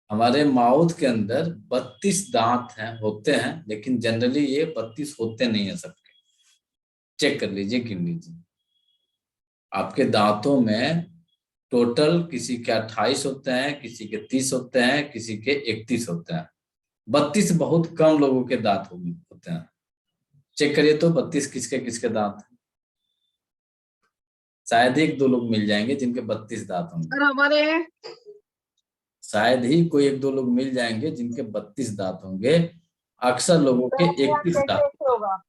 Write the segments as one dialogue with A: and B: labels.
A: हमारे माउथ के अंदर 32 दांत हैं, होते हैं, लेकिन जनरली ये 32 होते नहीं है सबके। चेक कर लीजिए, गिन लीजिए। आपके दांतों में टोटल किसी के 28 होते हैं, किसी के 30 होते हैं, किसी के 31 होते हैं। 32 बहुत कम लोगों के दांत होते हैं। चेक करिए तो 32 किसके किसके दांत हैं। शायद ही 1-2 लोग मिल जाएंगे जिनके 32 दांत होंगे।
B: और हमारे हैं।
A: शायद ही कोई 1-2 लोग मिल जाएंगे जिनके 32 दांत होंगे। अक्सर लोगों के 31 दांत।
B: होगा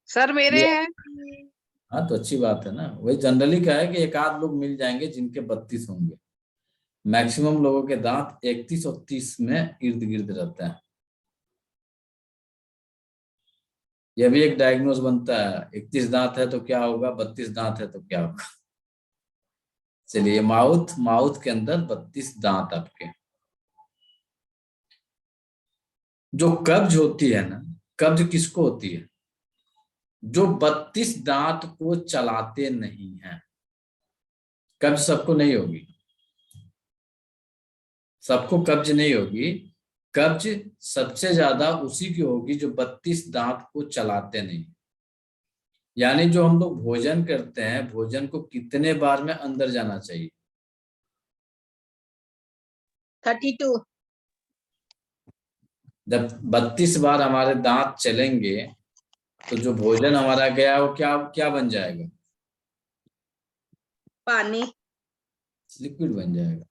B: सर, मेरे
A: ये,
B: हैं।
A: हाँ तो अच्छी बात है ना। वही जनरली क्या है कि 1-8 लोग मिल जाएंगे जिनके 32 होंगे। मैक्सिमम लोगों के दांत 31 और 30 में इर्द गिर्द रहते हैं। यह भी एक डायग्नोज बनता है, 31 दांत है तो क्या होगा, 32 दांत है तो क्या होगा। चलिए, माउथ माउथ के अंदर 32 दांत आपके। जो कब्ज होती है ना, कब्ज किसको होती है? जो 32 दांत को चलाते नहीं है। कब्ज सबको नहीं होगी, सबको कब्ज नहीं होगी। कब्ज सबसे ज्यादा उसी की होगी जो 32 दांत को चलाते नहीं। यानी जो हम लोग भोजन करते हैं, भोजन को कितने बार में अंदर जाना चाहिए?
B: 32।
A: जब 32 बार हमारे दांत चलेंगे तो जो भोजन हमारा गया वो क्या क्या बन जाएगा?
B: पानी।
A: लिक्विड बन जाएगा।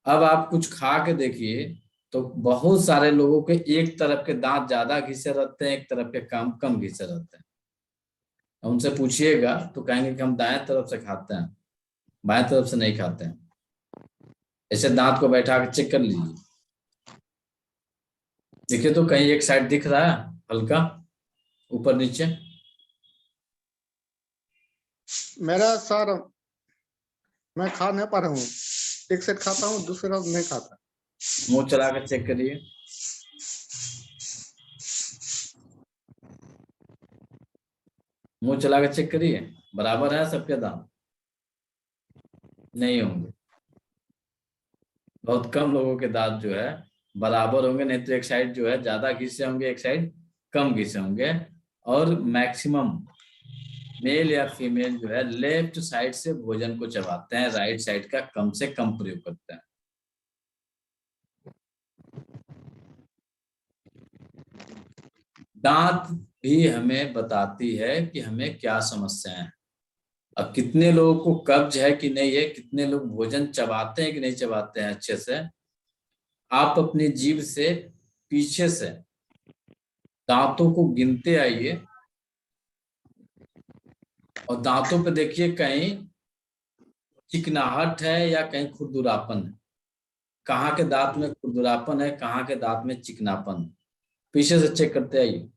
A: अब आप कुछ खा के देखिए तो बहुत सारे लोगों के एक तरफ के दांत ज्यादा घिसे रहते हैं, एक तरफ के कम कम घिसे रहते हैं। उनसे पूछिएगा तो कहेंगे कि हम दाएं तरफ से खाते हैं, बाएं तरफ से नहीं खाते हैं। ऐसे दांत को बैठा के चेक कर लीजिए। देखिए तो कहीं एक साइड दिख रहा है हल्का, ऊपर नीचे।
C: मेरा सर, मैं खा नहीं पा रहा हूँ। एक सेट खाता हूँ, दूसरा नहीं खाता।
A: मुंह चला कर चेक करिए। मुंह चला कर चेक करिए, बराबर है सबके दांत? नहीं होंगे। बहुत कम लोगों के दांत जो है बराबर होंगे, नहीं तो एक साइड जो है ज्यादा घिसे होंगे, एक साइड कम घिसे होंगे। और मैक्सिमम मेल या फीमेल जो है लेफ्ट साइड से भोजन को चबाते हैं, राइट साइड का कम से कम प्रयोग करते हैं। दांत भी हमें बताती है कि हमें क्या समस्या है। अब कितने लोगों को कब्ज है कि नहीं है, कितने लोग भोजन चबाते हैं कि नहीं चबाते हैं अच्छे से, आप अपनी जीभ से पीछे से दांतों को गिनते आइए और दांतों पे देखिए कहीं चिकनाहट है या कहीं खुरदुरापन है। कहाँ के दांत में खुरदुरापन है, कहाँ के दांत में चिकनापन है, पीछे से चेक करते आइए।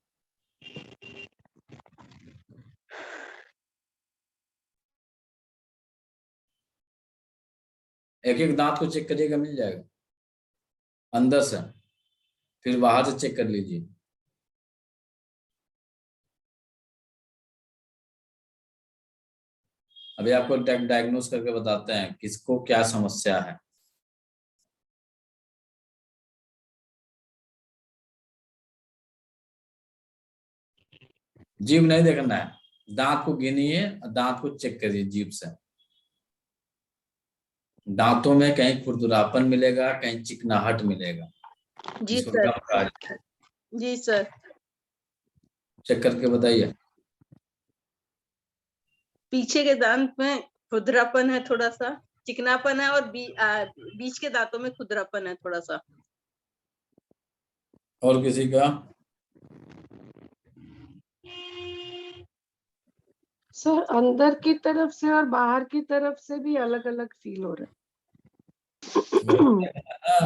A: एक एक दांत को चेक करिएगा, मिल जाएगा अंदर से, फिर बाहर से चेक कर लीजिए। अभी आपको डायग्नोस करके बताते हैं किसको क्या समस्या है। जीभ नहीं देखना है, दांत को गिनिए, दांत को चेक करिए जीभ से। दांतों में कहीं खुरदुरापन मिलेगा, कहीं चिकनाहट मिलेगा।
B: जी
A: इसको
B: सर।
A: गम कहा जाता है।
B: जी सर।
A: चेक करके बताइए।
B: पीछे के दांत में खुरदरापन है, थोड़ा सा चिकनापन है, और बीच के दांतों में खुरदरापन है थोड़ा सा।
A: और किसी का?
D: सर, अंदर की तरफ से और बाहर की तरफ से भी अलग अलग फील हो रहा है।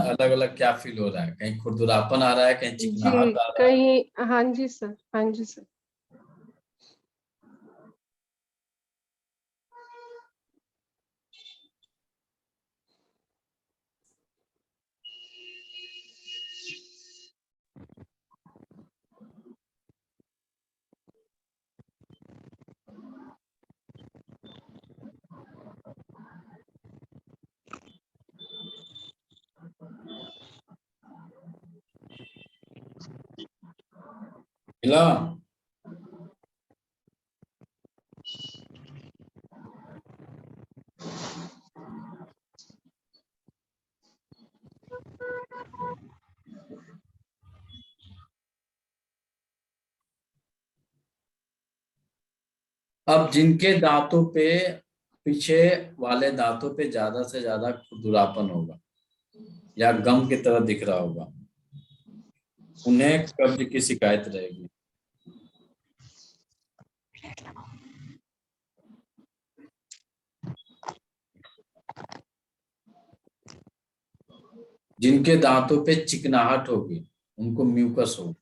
A: अलग अलग क्या फील हो रहा है? कहीं खुरदुरापन आ रहा है, कहीं
D: जी,
A: चिकनाहट आ रहा है।
D: कहीं। हाँ जी सर, हाँ जी सर।
A: मिला? अब जिनके दांतों पे, पीछे वाले दांतों पे ज्यादा से ज्यादा खुरदुरापन होगा या गम की तरह दिख रहा होगा, उन्हें कब्ज की शिकायत रहेगी। जिनके दांतों पे चिकनाहट होगी उनको म्यूकस होगा।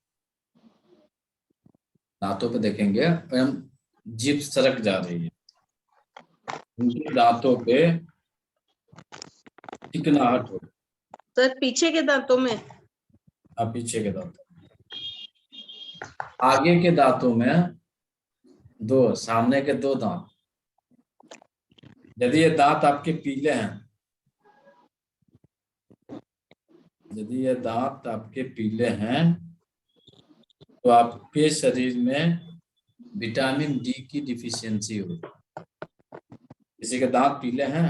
A: दांतों पे देखेंगे एकदम जीभ सरक जा रही है, उनके दांतों पे चिकनाहट होगी।
B: सर पीछे के दांतों में?
A: अब पीछे के दांतों, आगे के दांतों में दो, सामने के दो दांत, यदि ये दांत आपके पीले हैं, यदि ये दांत आपके पीले हैं तो आपके शरीर में विटामिन डी की डिफिशियंसी होगी। किसी के दांत पीले हैं?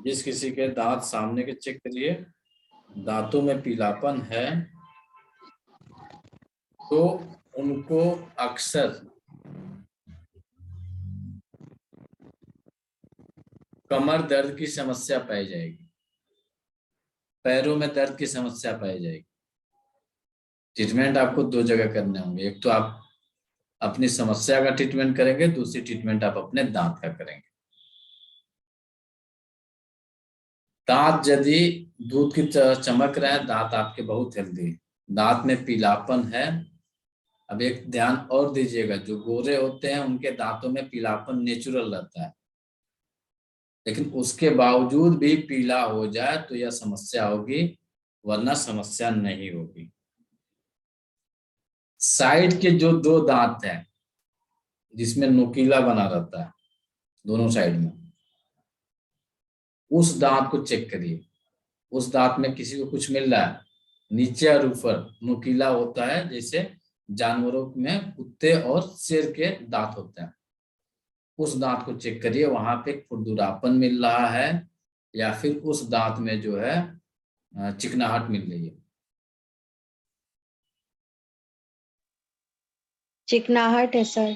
A: जिस किसी के दांत सामने के चेक करिए, दांतों में पीलापन है तो उनको अक्सर कमर दर्द की समस्या पाई जाएगी, पैरों में दर्द की समस्या पाई जाएगी। ट्रीटमेंट आपको दो जगह करने होंगे, एक तो आप अपनी समस्या का ट्रीटमेंट करेंगे, दूसरी ट्रीटमेंट आप अपने दांत का करेंगे। दांत यदि दूध की तरह चमक रहे हैं, दांत आपके बहुत हेल्दी है, दांत में पीलापन है। अब एक ध्यान और दीजिएगा, जो गोरे होते हैं उनके दांतों में पीलापन नेचुरल रहता है, लेकिन उसके बावजूद भी पीला हो जाए तो यह समस्या होगी, वरना समस्या नहीं होगी। साइड के जो दो दांत हैं जिसमें नुकीला बना रहता है दोनों साइड में, उस दांत को चेक करिए। उस दांत में किसी को कुछ मिल रहा है, नीचे और ऊपर नुकीला होता है, जैसे जानवरों में कुत्ते और शेर के दांत होते हैं। उस दांत को चेक करिए, वहां पे खुरदुरापन मिल रहा है या फिर उस दांत में जो है चिकनाहट मिल रही है।
E: चिकनाहट है सर।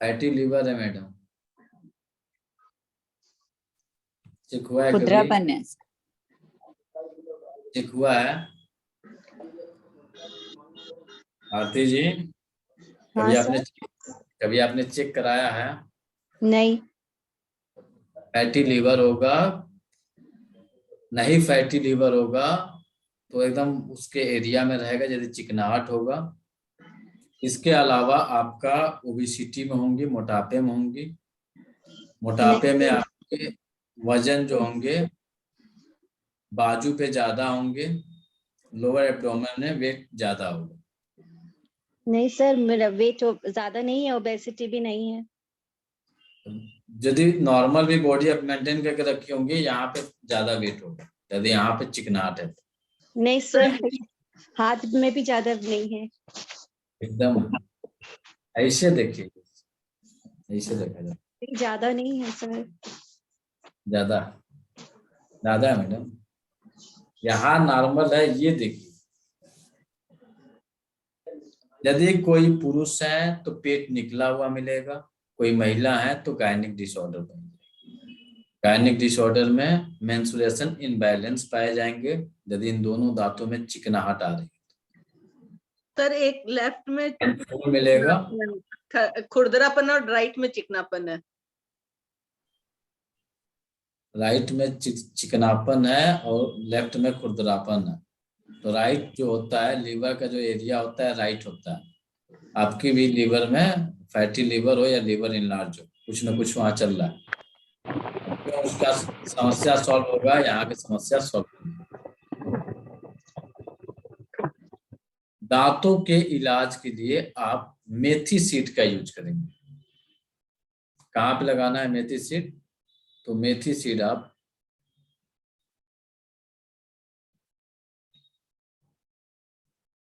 A: फैटी लीवर है मैडम, चेक हुआ है कभी?
E: खुरदरापन है।
A: चेक हुआ है आरती जी?
E: हाँ
A: कभी आपने चेक कराया है?
E: नहीं।
A: फैटी लीवर होगा, नहीं फैटी लीवर होगा तो एकदम उसके एरिया में रहेगा यदि चिकनाहट होगा। इसके अलावा आपका ओबेसिटी में होंगी, मोटापे में होंगी, मोटापे में आपके वजन जो होंगे बाजू पे ज्यादा होंगे, लोअर एब्डोमेन में वेट ज्यादा होगा।
E: नहीं सर, मेरा वेट ज्यादा नहीं है, ओबेसिटी भी नहीं है।
A: यदि नॉर्मल भी बॉडी आप मेंटेन करके रखी होंगी, यहाँ पे ज्यादा वेट होगा यदि यहाँ पे चिकनाहट है।
E: नहीं सर, हाथ में भी ज्यादा नहीं है।
A: एकदम ऐसे देखिए, ऐसे देखा जाए,
E: ज्यादा नहीं है सर।
A: ज्यादा ज्यादा है मैडम, यहाँ नॉर्मल है। ये देखिए, यदि कोई पुरुष है तो पेट निकला हुआ मिलेगा, कोई महिला है तो गायनिक डिसऑर्डर बनेगा। गायनिक डिसऑर्डर में मेंस्ट्रुएशन इनबैलेंस पाए जाएंगे यदि इन दोनों दांतों में चिकनाहट आ रही है।
B: सर एक लेफ्ट में
A: फूल मिलेगा,
B: खुरदरापन और राइट में चिकनापन है।
A: राइट में चिकनापन है और लेफ्ट में खुरदरापन है। तो राइट जो होता है, लीवर का जो एरिया होता है राइट होता है। आपकी भी लीवर में फैटी लीवर हो या लीवर इनलार्ज हो, कुछ ना कुछ वहां चल रहा है, तो उसका समस्या सॉल्व होगा, यहाँ की समस्या सॉल्व होगी। दांतों के इलाज के लिए आप मेथी सीड का यूज करेंगे। कहाँ पे लगाना है मेथी सीड? तो मेथी सीड आप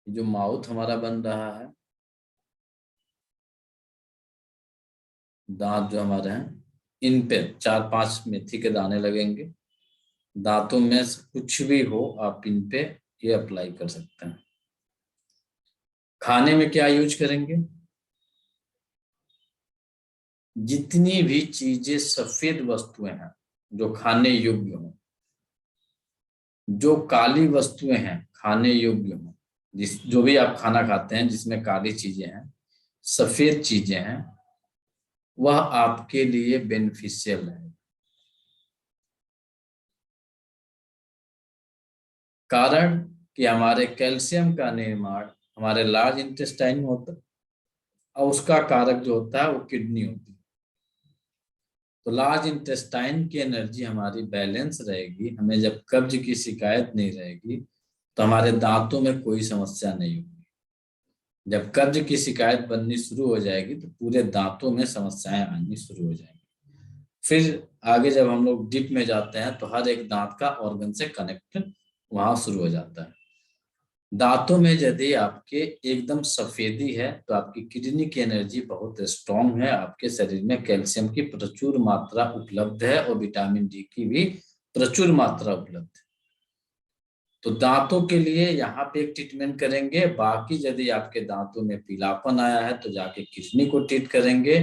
A: जो माउथ हमारा बन रहा है, दांत जो हमारे हैं, इन पे 4-5 मेथी के दाने लगेंगे। दांतों में कुछ भी हो आप इन पे ये अप्लाई कर सकते हैं। खाने में क्या यूज करेंगे? जितनी भी चीजें सफेद वस्तुएं हैं जो खाने योग्य हो, जो काली वस्तुएं हैं खाने योग्य हो, जो भी आप खाना खाते हैं जिसमें काली चीजें हैं, सफेद चीजें हैं, वह आपके लिए बेनिफिशियल है। कारण कि हमारे कैल्शियम का निर्माण हमारे लार्ज इंटेस्टाइन में होता है और उसका कारक जो होता है वो किडनी होती है। तो लार्ज इंटेस्टाइन की एनर्जी हमारी बैलेंस रहेगी, हमें जब कब्ज की शिकायत नहीं रहेगी तो हमारे दांतों में कोई समस्या नहीं होगी। जब कब्ज की शिकायत बननी शुरू हो जाएगी तो पूरे दांतों में समस्याएं आनी शुरू हो जाएंगी। फिर आगे जब हम लोग डीप में जाते हैं तो हर एक दांत का ऑर्गन से कनेक्ट वहां शुरू हो जाता है। दांतों में यदि आपके एकदम सफेदी है तो आपकी किडनी की एनर्जी बहुत स्ट्रांग है, आपके शरीर में कैल्शियम की प्रचुर मात्रा उपलब्ध है और विटामिन डी की भी प्रचुर मात्रा उपलब्ध है। तो दांतों के लिए यहाँ पे एक ट्रीटमेंट करेंगे। बाकी यदि आपके दांतों में पीलापन आया है तो जाके किडनी को ट्रीट करेंगे,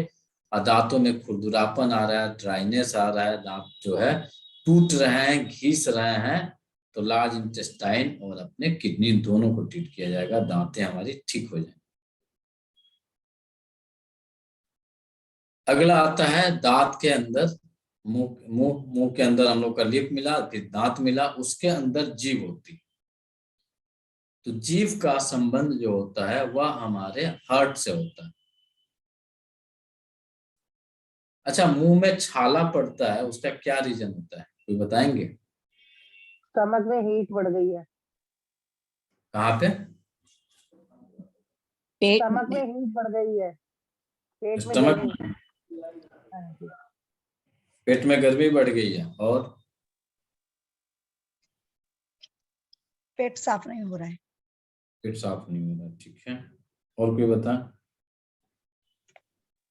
A: और दांतों में खुरदुरापन आ रहा है, ड्राइनेस आ रहा है, दांत जो है टूट रहे हैं, घिस रहे हैं, तो लार्ज इंटेस्टाइन और अपने किडनी दोनों को ट्रीट किया जाएगा, दांतें हमारी ठीक हो जाएंगी। अगला आता है दांत के अंदर, मुंह के अंदर हम लोग का लिप मिला, फिर दांत मिला, उसके अंदर जीभ होती है। तो जीभ का संबंध जो होता है वह हमारे हार्ट से होता है। अच्छा, मुंह में छाला पड़ता है, उसका क्या रीजन होता है, कोई बताएंगे?
F: स्टमक में हीट बढ़ गई है।
A: कहाँ पे?
F: स्टमक में हीट बढ़ गई है, पेट में
A: स्टमक,
F: गर्मी। हाँ जी।
A: पेट में गर्मी बढ़ गई है, और
G: पेट साफ नहीं हो रहा है।
A: पेट साफ नहीं हो रहा, ठीक है। और कोई बता?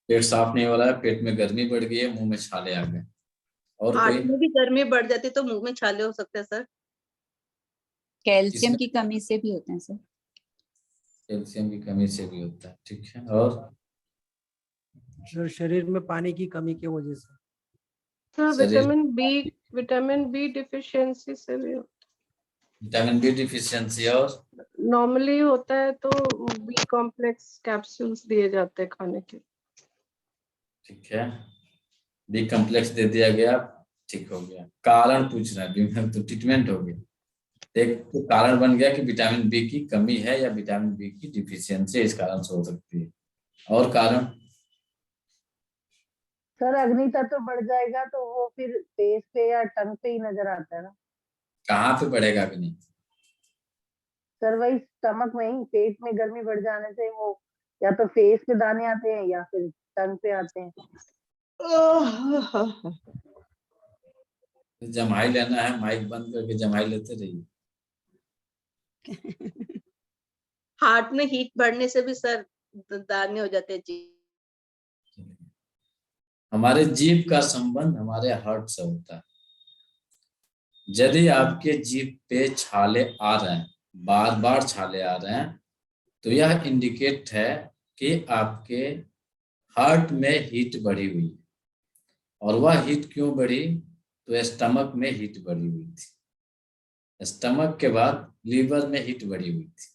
A: पेट साफ नहीं हो रहा है, पेट में गर्मी बढ़ गई है, मुंह में छाले आ गए, और कोई?
B: हार्ट में भी गर्मी बढ़ जाती है तो मुंह में छाले हो सकते हैं सर।
H: कैल्शियम की कमी से भी होते हैं सर।
A: कैल्शियम की कमी से भी होता है, ठीक है। और
I: सर शरीर में पानी की कमी की वजह से।
D: सर
A: शरीर,
D: विटामिन बी डिफिशियंसी से भी
A: विटामिन बी डिफिशियंसी, और
D: नॉर्मली होता है तो बी कॉम्प्लेक्स कैप्सूल्स दिए जाते हैं खाने के।
A: ठीक है, बी कॉम्प्लेक्स दे दिया गया, ठीक हो गया। कारण पूछ रहा है तो ट्रीटमेंट हो गया। एक तो कारण बन गया कि विटामिन बी की कमी है या विटामिन बी की डिफिशियंसी इस कारण से हो सकती है। और कारण?
F: सर अग्नि तत्व बढ़ जाएगा तो वो फिर फेस पे या टंग पे ही नजर आता है ना।
A: कहाँ पे बढ़ेगा कि नहीं?
F: सर वही स्टमक में ही, पेट में गर्मी बढ़ जाने से वो या तो फेस पे दाने आते हैं या फिर टंग पे आते हैं।
A: जमाई लेना है, माइक बंद करके जमाई लेते रहिए।
B: हार्ट में हीट बढ़ने से भी सर दाने हो जाते हैं जी।
A: हमारे जीभ का संबंध हमारे हार्ट से होता है। यदि आपके जीभ पे छाले आ रहे हैं, बार बार छाले आ रहे हैं, तो यह इंडिकेट है कि आपके हार्ट में हीट बढ़ी हुई है। और वह हीट क्यों बढ़ी? तो स्टमक में हीट बढ़ी हुई थी, स्टमक के बाद लीवर में हीट बढ़ी हुई थी।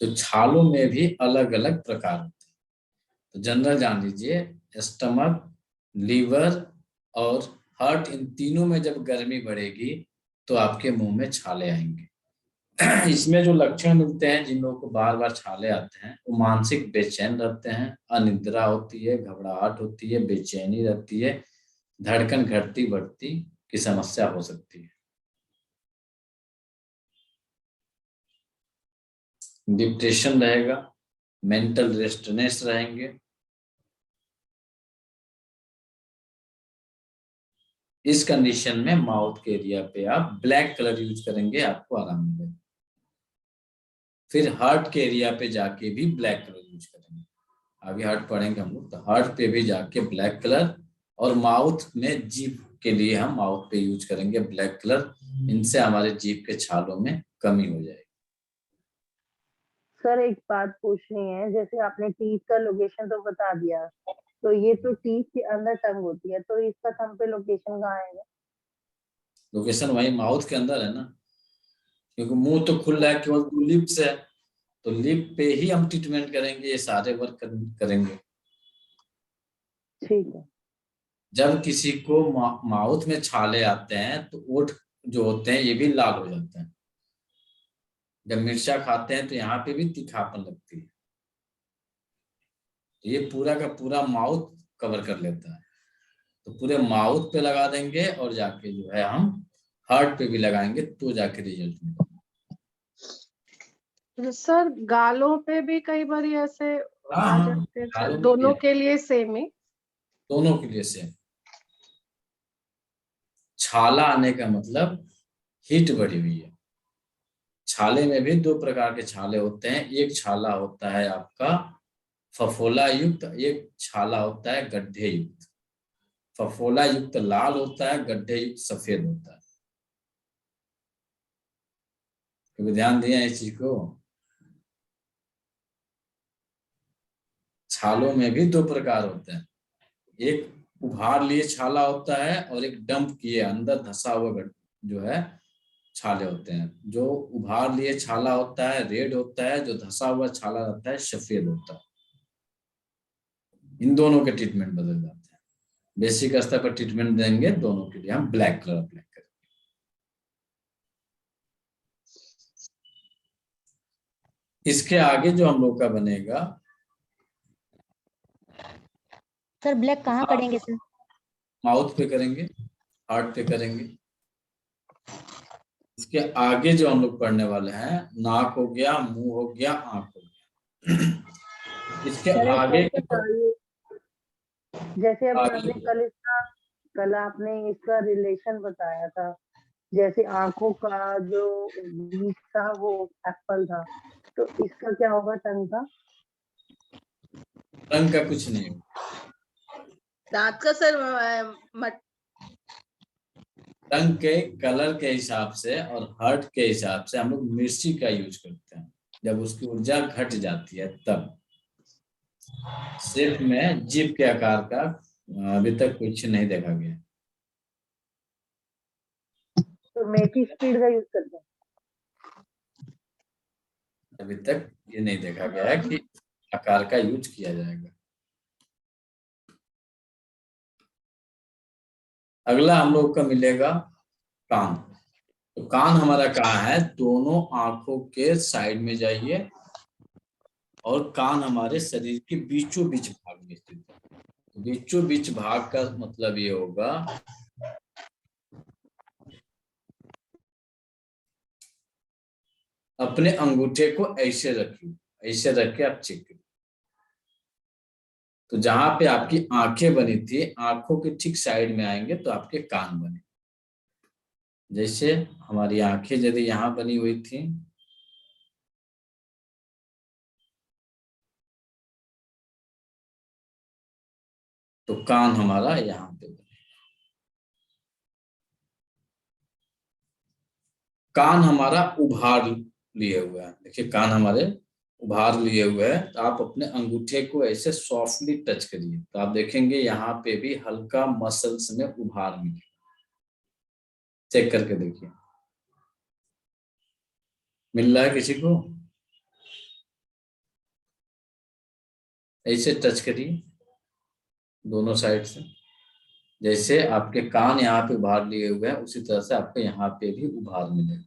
A: तो छालों में भी अलग अलग प्रकार होते हैं। तो जनरल जान लीजिए, स्टमक, लीवर और हार्ट, इन तीनों में जब गर्मी बढ़ेगी तो आपके मुंह में छाले आएंगे। इसमें जो लक्षण मिलते हैं जिन लोगों को बार बार छाले आते हैं, वो मानसिक बेचैन रहते हैं, अनिद्रा होती है, घबराहट होती है, बेचैनी रहती है, धड़कन घटती बढ़ती की समस्या हो सकती है। डिप्रेशन रहेगा, मेंटल रेस्टनेस रहेंगे। इस कंडीशन में माउथ के एरिया पे आप ब्लैक कलर यूज करेंगे, आपको आराम मिलेगा। फिर हार्ट के एरिया पे जाके भी ब्लैक कलर यूज करेंगे। आगे हार्ट पढ़ेंगे हम लोग, तो हार्ट पे भी जाके ब्लैक कलर, और माउथ में जीभ के लिए हम माउथ पे यूज करेंगे ब्लैक कलर। इनसे हमारे जीभ के छालों में कमी हो जाएगी।
F: सर एक बात पूछनी है, जैसे आपने टीथ का लोकेशन तो बता दिया, तो ये तो टीथ के अंदर टंग होती है, तो इसका थंब पे लोकेशन कहाँ आएगा?
A: लोकेशन वही माउथ के अंदर है ना, क्योंकि मुंह तो खुल रहा है, केवल दो लिप्स है, तो लिप पे ही हम ट्रीटमेंट करेंगे, ये सारे वर्क करेंगे।
F: ठीक है।
A: जब किसी को माउथ में छाले आते हैं तो ओठ जो होते हैं ये भी लाल हो जाते हैं। जब मिर्चा खाते हैं तो यहाँ पे भी तीखापन लगती है। तो ये पूरा का पूरा माउथ कवर कर लेता है, तो पूरे माउथ पे लगा देंगे और जाके जो है हम हार्ट पे भी लगाएंगे, तो जाके रिजल्ट मिलेगा।
D: सर गालों पे भी कई बार ऐसे आ
A: हाँ,
D: जाते हैं,
A: गालों में
D: दोनों
A: भी
D: के लिए सेम ही?
A: दोनों के लिए सेम। छाला आने का मतलब हीट बढ़ी हुई है। छाले में भी दो प्रकार के छाले होते हैं, एक छाला होता है आपका फफोला युक्त, एक छाला होता है गड्ढे युक्त। फफोला युक्त लाल होता है, गड्ढे युक्त सफेद होता है। क्योंकि ध्यान दिया इस चीज को। छालों में भी दो प्रकार होते हैं, एक उभार लिए छाला होता है और एक डंप किए अंदर धसा हुआ जो है छाले होते हैं। जो उभार लिए छाला होता है रेड होता है, जो धसा हुआ छाला रहता है सफेद होता है। इन दोनों के ट्रीटमेंट बदल जाते हैं। बेसिक स्तर पर ट्रीटमेंट देंगे, दोनों के लिए हम ब्लैक कलर अप्लाई करेंगे। इसके आगे जो हम लोग का बनेगा,
E: सर ब्लैक कहाँ करेंगे सर?
A: माउथ पे करेंगे, हार्ट पे करेंगे। इसके आगे जो हम लोग पढ़ने वाले हैं, नाक हो गया, मुंह हो गया, आंख हो गया। इसके
F: सर एक
A: आगे
F: बात बताइए, जैसे अभी
A: आगे
F: आपने कल आपने इसका रिलेशन बताया था, जैसे आंखों का जो बीच था वो एप्पल था, तो इसका क्या होगा टंग का?
A: रंग का कुछ नहीं होगा।
B: दांत का सर
A: रंग के कलर के हिसाब से और हर्ट के हिसाब से हम लोग मिर्ची का यूज करते हैं, जब उसकी ऊर्जा घट जाती है तब। सिर्फ में जीभ के आकार का अभी तक कुछ नहीं देखा गया।
F: तो मेथी स्पीड का यूज करते हैं।
A: अभी तक ये नहीं देखा गया है कि आकार का यूज किया जाएगा। अगला हम लोग का मिलेगा कान। तो कान हमारा कहाँ है? दोनों आंखों के साइड में जाइए, और कान हमारे शरीर के बीचों बीच भाग में स्थित है। बीचों बीच भाग का मतलब ये होगा, अपने अंगूठे को ऐसे रखिए, ऐसे रख के आप चेक करिए। तो जहां पे आपकी आंखें बनी थी, आंखों के ठीक साइड में आएंगे तो आपके कान बने। जैसे हमारी आंखें यदि यहाँ बनी हुई थी, तो कान हमारा यहाँ पे बने। कान हमारा उभार लिए हुआ है, देखिए कान हमारे उभार लिए हुए हैं। तो आप अपने अंगूठे को ऐसे सॉफ्टली टच करिए, तो आप देखेंगे यहाँ पे भी हल्का मसल्स में उभार मिलेगा। चेक करके देखिए, मिल रहा है किसी को? ऐसे टच करिए दोनों साइड से। जैसे आपके कान यहाँ पे उभार लिए हुए हैं, उसी तरह से आपको यहाँ पे भी उभार मिलेगा।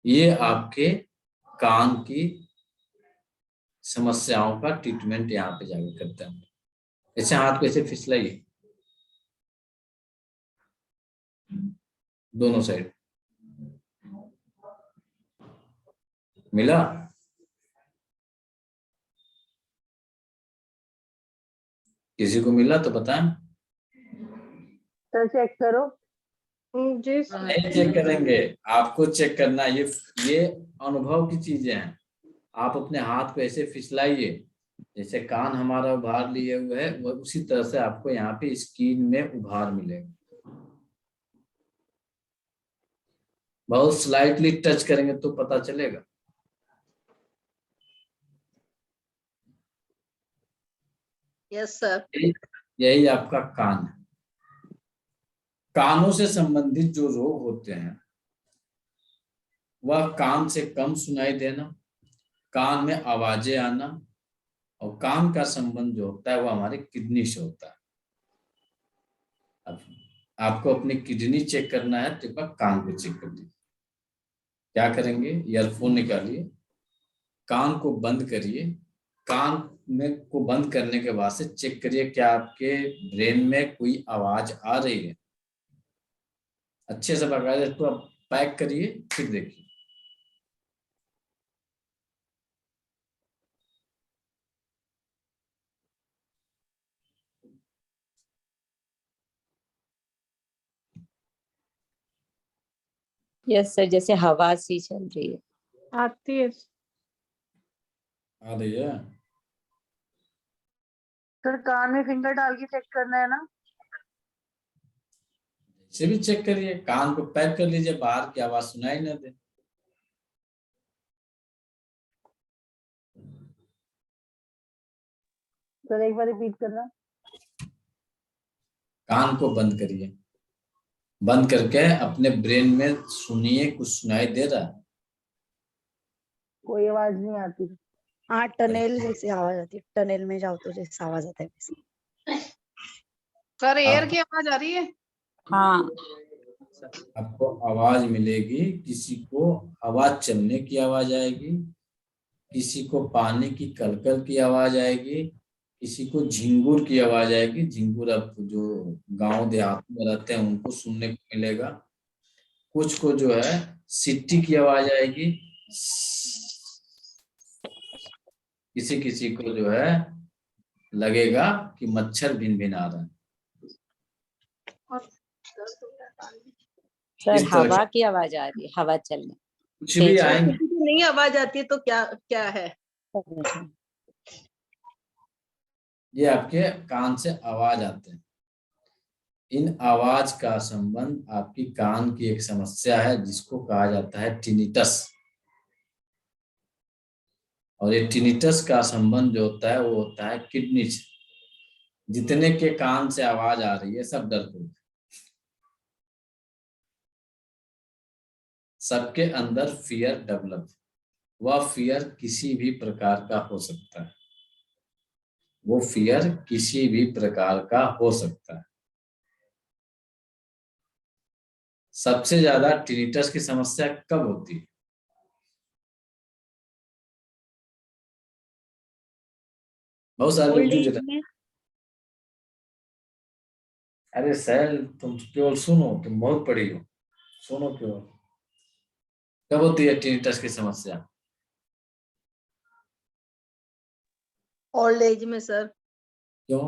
A: ये आपके कान की समस्याओं का ट्रीटमेंट यहाँ पे जाके करते हैं। ऐसे हाथ को ऐसे फिसलाइए दोनों साइड। मिला? किसी को मिला तो बताएं।
F: सर चेक करो।
D: जी सर।
A: नहीं चेक करेंगे, आपको चेक करना है। ये अनुभव की चीजें हैं। आप अपने हाथ को ऐसे फिसलाइए, जैसे कान हमारा उभार लिए हुए है, वो उसी तरह से आपको यहाँ पे स्किन में उभार मिलेगा। बहुत स्लाइटली टच करेंगे तो पता चलेगा।
B: Yes sir.
A: यही आपका कान है। कानों से संबंधित जो रोग होते हैं वह कान से कम सुनाई देना, कान में आवाजें आना, और कान का संबंध जो होता है वो हमारे किडनी से होता है। अब आपको अपनी किडनी चेक करना है तो एक बार कान को चेक कर लीजिए। क्या करेंगे, ईयरफोन निकालिए, कान को बंद करिए, कान में को बंद करने के बाद से चेक करिए क्या आपके ब्रेन में कोई आवाज आ रही है। अच्छे से बकायदा इसको आप पैक करिए, फिर देखिए।
H: यस सर, जैसे हवा सी चल रही है।
D: आती है।
A: आ रही है?
F: सर कान में फिंगर डाल के चेक करना है ना?
A: इसे भी चेक करिए, कान को पैक कर लीजिए, बाहर की आवाज सुनाई ना दे।
F: सर एक बार रिपीट करना।
A: कान को बंद करिए, बंद करके अपने ब्रेन में सुनिए, कुछ सुनाई दे रहा है?
F: कोई आवाज नहीं आती।
G: हाँ, टनल जैसे आवाज आती है, टनल में जाओ तो जैसे आवाज आता है वैसे।
B: सर एयर की आवाज आ रही है?
H: हाँ,
A: आपको आवाज मिलेगी, किसी को आवाज चलने की आवाज आएगी, किसी को पानी की कलकल की आवाज आएगी, किसी को झिंगुर की आवाज आएगी। झिंगुर अब जो गांव देहात में रहते हैं उनको सुनने को मिलेगा। कुछ को जो है सिट्टी की आवाज आएगी, किसी किसी को जो है लगेगा कि मच्छर भिन भिन आ रहा है।
H: सर
A: इस तरह
H: हवा की आवाज आ रही है, हवा चलने।
A: कुछ भी
H: तेज
A: आएंगे।
B: किसी को नहीं आवाज आती है तो क्या क्या है?
A: ये आपके कान से आवाज आते हैं। इन आवाज का संबंध आपकी कान की एक समस्या है जिसको कहा जाता है टिनिटस। और ये टिनिटस का संबंध जो होता है वो होता है किडनी से। जितने के कान से आवाज आ रही है सब डरपोक, सबके अंदर फियर डेवलप। वह फियर किसी भी प्रकार का हो सकता है, वो फियर किसी भी प्रकार का हो सकता है। सबसे ज्यादा टिनिटस की समस्या कब होती है? बहुत सारे लोग
E: ओल्ड
A: जूझ
E: एज
A: रहे हैं।
E: में।
A: अरे सैल, तुम केवल सुनो, तुम बहुत पढ़ी हो, सुनो केवल। कब होती है टिनिटस की समस्या?
B: ओल्ड एज में सर,
A: क्यों?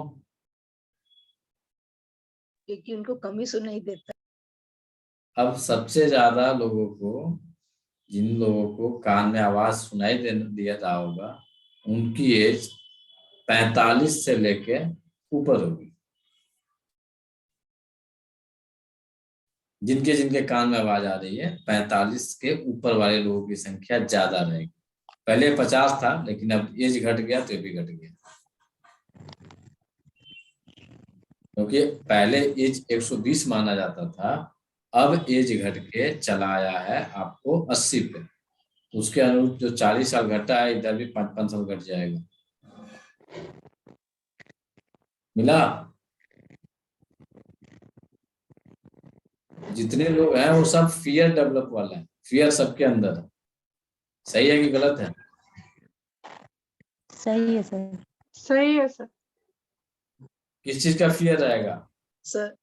B: क्योंकि उनको कमी सुनाई देता
A: अब सबसे ज्यादा लोगों को, जिन लोगों को कान में आवाज सुनाई दे दिया रहा होगा, उनकी एज 45 से लेके ऊपर होगी। जिनके जिनके कान में आवाज आ रही है 45 के ऊपर वाले लोगों की संख्या ज्यादा रहेगी। पहले 50 था, लेकिन अब एज घट गया तो ये भी घट गया, क्योंकि पहले एज 120 माना जाता था, अब एज घट के चला आया है आपको 80 पे। उसके अनुरूप जो 40 साल घटा है, इधर भी 5-5 साल घट जाएगा। मिला? जितने लोग हैं वो सब फियर डेवलप वाले हैं, फियर सबके अंदर है। सही है कि गलत है?
E: सही है सर।
D: सही है सर।
A: किस चीज का फियर रहेगा?
B: सर।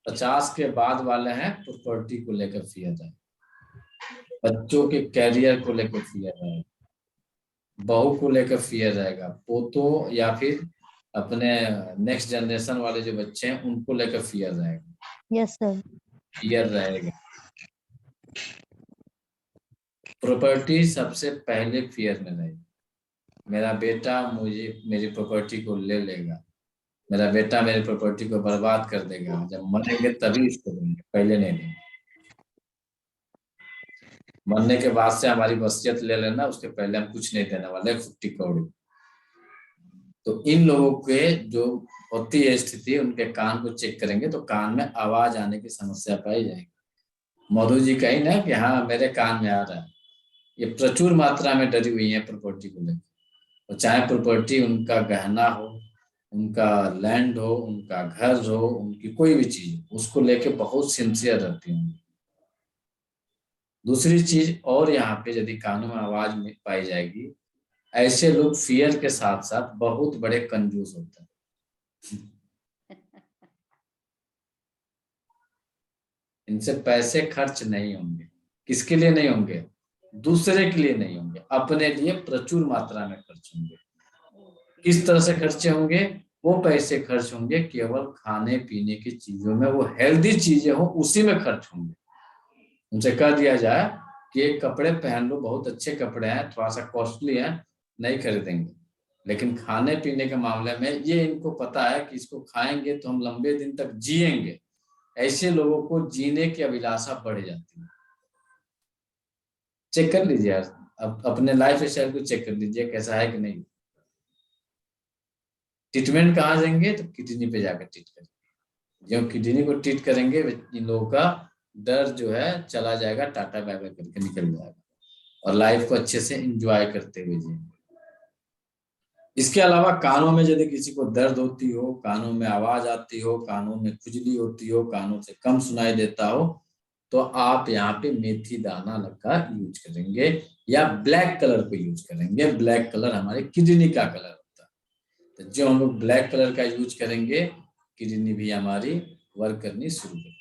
A: 50 के बाद वाले हैं प्रॉपर्टी को लेकर फियर है। बच्चों के कैरियर को लेकर फियर रहेगा, बहू को लेकर फियर रहेगा, पोतों या फिर अपने नेक्स्ट जनरेशन वाले जो बच्चे हैं उनको लेकर फियर रहेगा,
E: यस सर।
A: फियर रहेगा। प्रॉपर्टी सबसे पहले फियर में रहेगी, मेरा बेटा मुझे मेरी प्रॉपर्टी को ले लेगा, मेरा बेटा मेरी प्रॉपर्टी को बर्बाद कर देगा, जब मरेंगे तभी इसको देंगे, पहले नहीं देंगे। मरने के बाद से हमारी वसीयत ले लेना, उसके पहले हम कुछ नहीं देने वाले, 50 करोड़। तो इन लोगों के जो होती है स्थिति, उनके कान को चेक करेंगे तो कान में आवाज आने की समस्या पाई जाएगी। मधु जी कही ना कि हाँ मेरे कान में आ रहा है, ये प्रचुर मात्रा में डरी हुई है प्रॉपर्टी को लेकर। तो चाहे प्रॉपर्टी उनका गहना हो, उनका लैंड हो, उनका घर हो, उनकी कोई भी चीज, उसको लेके बहुत सिंसियर रहती हैं। दूसरी चीज और यहाँ पे यदि कानों में आवाज में पाई जाएगी, ऐसे लोग फियर के साथ साथ बहुत बड़े कंजूस होते हैं। इनसे पैसे खर्च नहीं होंगे, किसके लिए नहीं होंगे? दूसरे के लिए नहीं होंगे, अपने लिए प्रचुर मात्रा में खर्च होंगे। किस तरह से खर्चे होंगे? वो पैसे खर्च होंगे केवल खाने पीने की चीजों में, वो हेल्दी चीजें हो उसी में खर्च होंगे। उनसे कह दिया जाए कि एक कपड़े पहन लो, बहुत अच्छे कपड़े हैं, थोड़ा सा कॉस्टली है, नहीं खरीदेंगे, लेकिन खाने पीने के मामले में ये इनको पता है कि इसको खाएंगे तो हम लंबे दिन तक जिएंगे। ऐसे लोगों को जीने की अभिलाषा बढ़ जाती है। चेक कर लीजिए यार, अब अपने लाइफ स्टाइल को चेक कर लीजिए कैसा है कि नहीं। ट्रीटमेंट कहाँ देंगे? तो किडनी पे जाकर ट्रीट करेंगे। जब किडनी को ट्रीट करेंगे, इन लोगों का डर जो है चला जाएगा, टाटा बाय बाय करके निकल जाएगा और लाइफ को अच्छे से एंजॉय करते हुए जिएंगे। इसके अलावा कानों में यदि किसी को दर्द होती हो, कानों में आवाज आती हो, कानों में खुजली होती हो, कानों से कम सुनाई देता हो, तो आप यहाँ पे मेथी दाना का यूज करेंगे या ब्लैक कलर को यूज करेंगे। ब्लैक कलर हमारे किडनी का कलर होता है, तो जो हम लोग ब्लैक कलर का यूज करेंगे, किडनी भी हमारी वर्क करनी शुरू करती है।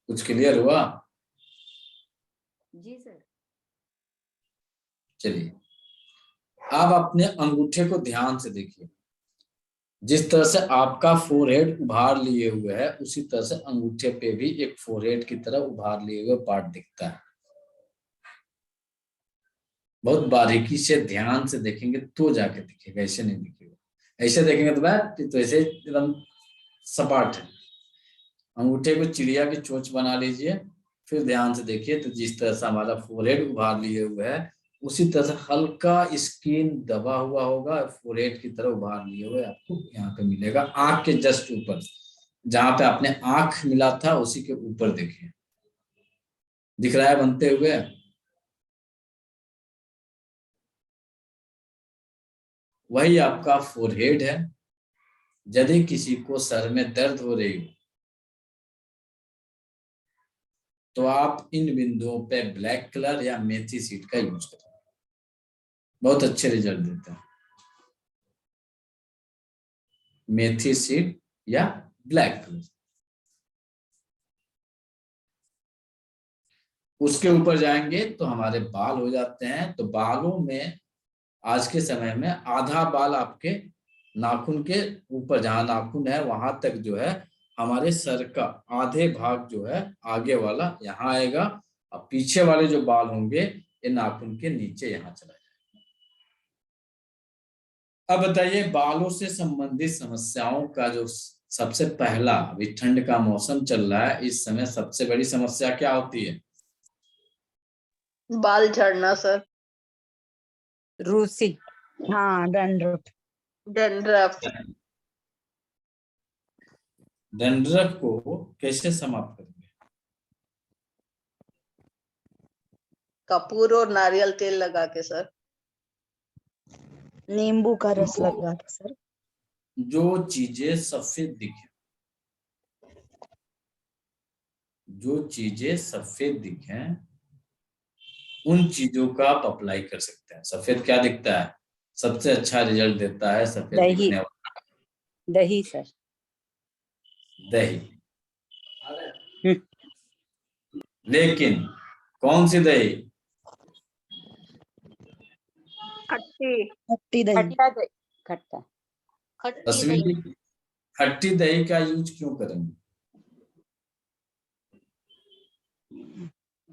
A: कुछ क्लियर हुआ?
H: जी सर।
A: चलिए, आप अपने अंगूठे को ध्यान से देखिए। जिस तरह से आपका फोरहेड उभार लिए हुए है, उसी तरह से अंगूठे पे भी एक फोरहेड की तरह उभार लिए हुए पार्ट दिखता है। बहुत बारीकी से ध्यान से देखेंगे तो जाके दिखेगा, ऐसे नहीं दिखेगा। ऐसे देखेंगे तो ऐसे एकदम सपाट है। अंगूठे को चिड़िया की चोंच बना लीजिए, फिर ध्यान से देखिए तो जिस तरह से हमारा फोरहेड उभार लिए हुए है, उसी तरह से हल्का स्किन दबा हुआ होगा, फोरहेड की तरह उभार लिए हुए आपको यहाँ पे मिलेगा। आंख के जस्ट ऊपर, जहां पे आपने आंख मिला था उसी के ऊपर देखिए, दिख रहा है बनते हुए। वही आपका फोरहेड है। यदि किसी को सर में दर्द हो रही हो तो आप इन बिंदुओं पे ब्लैक कलर या मेथी सीड का यूज करें, बहुत अच्छे रिजल्ट देता है। मेथी सीड या ब्लैक कलर। उसके ऊपर जाएंगे तो हमारे बाल हो जाते हैं। तो बालों में आज के समय में आधा बाल आपके नाखून के ऊपर, जहां नाखून है वहां तक जो है हमारे सर का आधे भाग जो है आगे वाला यहाँ आएगा, और पीछे वाले जो बाल होंगे ये नाखून के नीचे यहाँ चला जाएगा। अब बताइए, बालों से संबंधित समस्याओं का जो सबसे पहला, अभी ठंड का मौसम चल रहा है, इस समय सबसे बड़ी समस्या क्या होती है?
B: बाल झड़ना सर।
H: रूसी।
G: हाँ, डैंड्रफ।
B: डैंड्रफ।
A: डैंड्रफ को कैसे समाप्त करेंगे?
B: कपूर और नारियल तेल लगा के सर।
G: नींबू का रस लगा के सर।
A: जो चीजें सफेद दिखे, जो चीजें सफेद दिखें, उन चीजों का आप अप्लाई कर सकते हैं। सफेद क्या दिखता है? सबसे अच्छा रिजल्ट देता है सफेद
H: दही।
A: दिखने वाला
H: दही सर।
A: दही, लेकिन कौन सी दही?
B: खट्टी
G: खट्टी दही।
H: खट्टा दही, खट्टा।
B: खट्टी
A: तस्वीर
B: दही।
A: खट्टी दही का यूज क्यों करेंगे?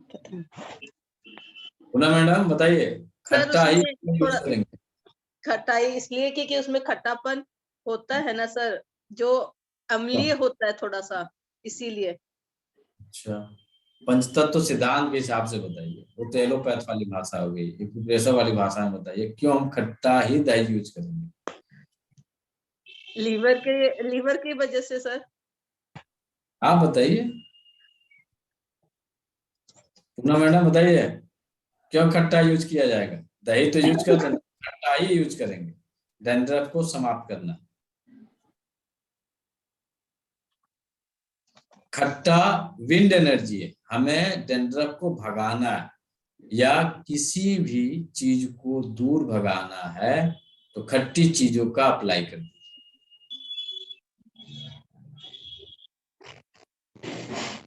G: पता नहीं।
A: पूनम मैडम बताइए,
B: सर
A: खट्टा ही
B: उसमें
A: क्यों यूज
B: थोड़ा
A: करेंगे?
B: खटाई इसलिए क्योंकि उसमें खट्टापन होता है ना सर, जो अम्लीय होता है थोड़ा सा, इसीलिए।
A: अच्छा, पंचतत्व सिद्धांत के हिसाब से बताइए, वो तो एलोपैथ वाली भाषा हो गई, एक्यूप्रेशर वाली भाषा में बताइए क्यों हम खट्टा ही दही यूज करेंगे?
B: लीवर की वजह से सर।
A: आप बताइए, पूनम मैडम बताइए, क्यों खट्टा यूज किया जाएगा? दही तो यूज कर देना, खट्टा ही यूज करेंगे, डैंड्रफ को समाप्त करना। खट्टा विंड एनर्जी है, हमें डैंड्रफ को भगाना है या किसी भी चीज को दूर भगाना है तो खट्टी चीजों का अप्लाई कर दीजिए।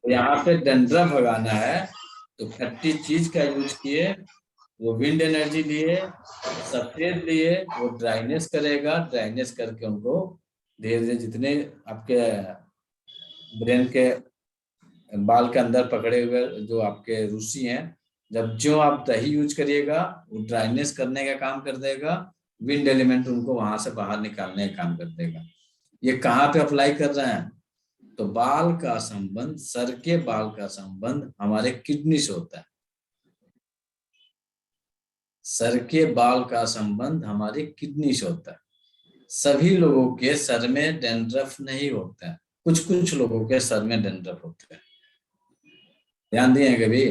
A: यहाँ पे डैंड्रफ भगाना है तो खट्टी चीज का यूज किए, वो विंड एनर्जी लिए, सफेद लिए, वो ड्राइनेस करेगा, ड्राइनेस करके उनको धीरे धीरे जितने आपके ब्रेन के बाल के अंदर पकड़े हुए जो आपके रूसी हैं, जब जो आप दही यूज करिएगा वो ड्राइनेस करने का काम कर देगा, विंड एलिमेंट उनको वहां से बाहर निकालने का काम कर देगा। ये कहाँ पे अप्लाई कर रहे हैं? तो बाल का संबंध, सर के बाल का संबंध हमारे किडनी से होता है। सर के बाल का संबंध हमारे किडनी से होता है। सभी लोगों के सर में डैंड्रफ नहीं होता है, कुछ कुछ लोगों के सर में डैंड्रफ होता है। ध्यान दिए कभी?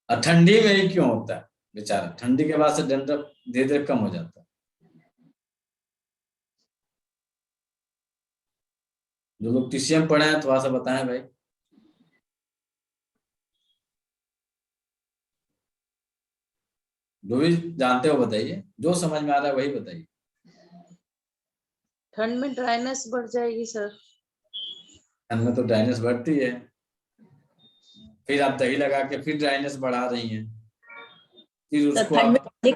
A: और ठंडी में ही क्यों होता है बेचारा? ठंडी के बाद से डैंड्रफ धीरे धीरे कम हो जाता है। जो लोग टीसीएम पढ़े हैं थोड़ा सा बताएं भाई। जो भी जानते हो बताइए, जो समझ में आ रहा है वही बताइए।
B: ठंड में ड्राइनेस बढ़ जाएगी सर।
A: ठंड में तो ड्राइनेस बढ़ती है, फिर आप दही लगा के फिर ड्राइनेस बढ़ा रही हैं, फिर उसको
H: ठंड
A: आप
H: में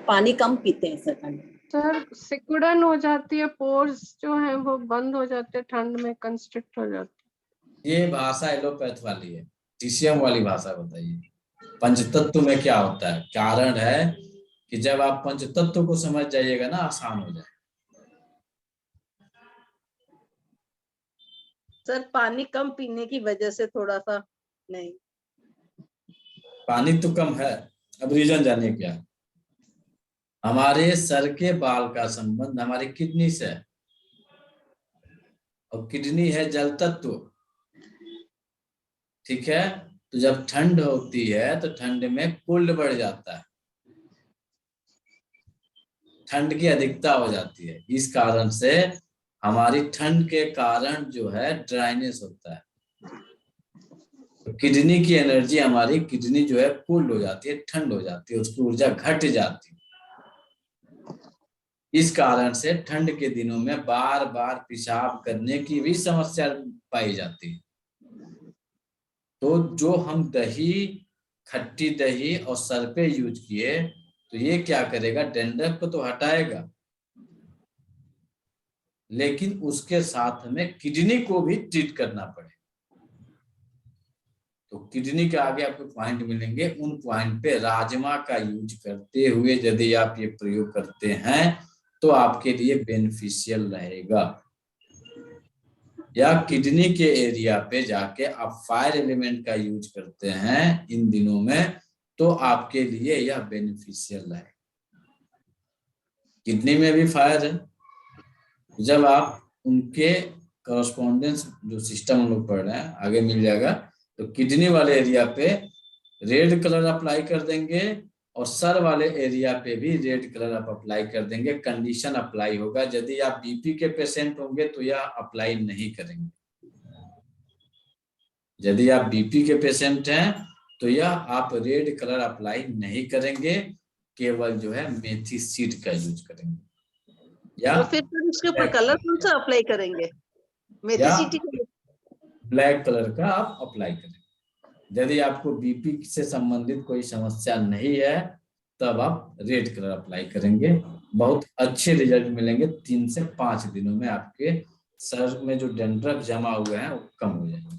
H: पानी कम पीते हैं सर। ठंड
D: सर सिकुड़न हो जाती है, पोर्स जो है वो बंद हो जाते हैं, ठंड में कंस्ट्रिक्ट हो जाते हैं।
A: ये भाषा एलोपैथ वाली है, टीसीएम वाली भाषा बताइए। पंचतत्व में क्या होता है? कारण है कि जब आप पंचतत्व को समझ जाइएगा ना, आसान हो जाए।
B: सर पानी कम पीने की वजह से थोड़ा सा नहीं।
A: पानी तो कम है, अब रीजन जानिए क्या है। हमारे सर के बाल का संबंध हमारे किडनी से है, और किडनी है जल तत्व, ठीक है? तो जब ठंड होती है तो ठंड में कोल्ड बढ़ जाता है, ठंड की अधिकता हो जाती है। इस कारण से हमारी ठंड के कारण जो है ड्राइनेस होता है, तो किडनी की एनर्जी, हमारी किडनी जो है कोल्ड हो जाती है, ठंड हो जाती है, उसकी ऊर्जा घट जाती है। इस कारण से ठंड के दिनों में बार बार पेशाब करने की भी समस्या पाई जाती है। तो जो हम दही, खट्टी दही और सर पे यूज किए तो ये क्या करेगा? डैंड्रफ को तो हटाएगा, लेकिन उसके साथ में किडनी को भी ट्रीट करना पड़ेगा। तो किडनी के आगे आपको पॉइंट मिलेंगे, उन पॉइंट पे राजमा का यूज करते हुए यदि आप ये प्रयोग करते हैं तो आपके लिए बेनिफिशियल रहेगा। या किडनी के एरिया पे जाके आप फायर एलिमेंट का यूज करते हैं इन दिनों में, तो आपके लिए यह बेनिफिशियल है। किडनी में भी फायर है, जब आप उनके कॉरस्पॉन्डेंस जो सिस्टम हम लोग पढ़ रहे हैं आगे मिल जाएगा, तो किडनी वाले एरिया पे रेड कलर अप्लाई कर देंगे और सर वाले एरिया पे भी रेड कलर आप अप्लाई कर देंगे। कंडीशन अप्लाई होगा, यदि आप बीपी के पेशेंट होंगे तो यह अप्लाई नहीं करेंगे। यदि आप बीपी के पेशेंट हैं तो यह आप रेड कलर अप्लाई नहीं करेंगे, केवल जो है मेथी सीड का यूज करेंगे। या
B: तो फिर तो इसके ऊपर कलर कौन सा अप्लाई करेंगे? मेथिसिटी का?
A: ब्लैक कलर का आप अप्लाई करें। यदि आपको बीपी से संबंधित कोई समस्या नहीं है तब आप रेड कलर अप्लाई करेंगे। बहुत अच्छे रिजल्ट मिलेंगे। 3 से 5 दिनों में आपके सर में जो डैंड्रफ जमा हुए हैं वो कम हो जाएंगे।